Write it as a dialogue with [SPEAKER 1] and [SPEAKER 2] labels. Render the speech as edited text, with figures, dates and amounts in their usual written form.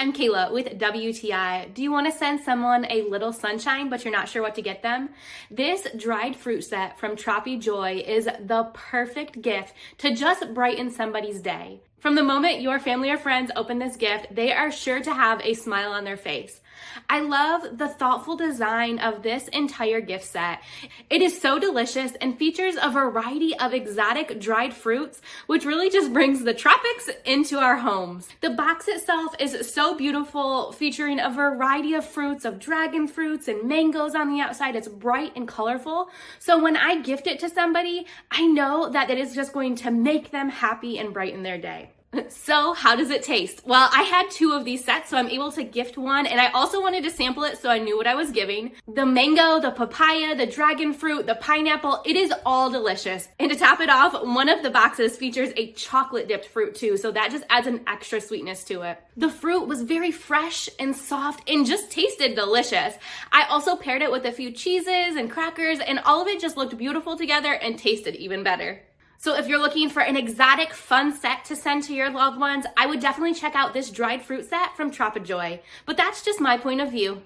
[SPEAKER 1] I'm Kayla with WTI. Do you want to send someone a little sunshine, but you're not sure what to get them? This dried fruit set from TropiJoy is the perfect gift to just brighten somebody's day. From the moment your family or friends open this gift, they are sure to have a smile on their face. I love the thoughtful design of this entire gift set. It is so delicious and features a variety of exotic dried fruits, which really just brings the tropics into our homes. The box itself is so beautiful, featuring a variety of fruits, of dragon fruits and mangoes on the outside. It's bright and colorful. So when I gift it to somebody, I know that it is just going to make them happy and brighten their day. So how does it taste? Well, I had 2 of these sets, so I'm able to gift one, and I also wanted to sample it so I knew what I was giving. The mango, the papaya, the dragon fruit, the pineapple, it is all delicious. And to top it off, one of the boxes features a chocolate dipped fruit too, so that just adds an extra sweetness to it. The fruit was very fresh and soft and just tasted delicious. I also paired it with a few cheeses and crackers, and all of it just looked beautiful together and tasted even better. So if you're looking for an exotic, fun set to send to your loved ones, I would definitely check out this dried fruit set from TropiJoy. But that's just my point of view.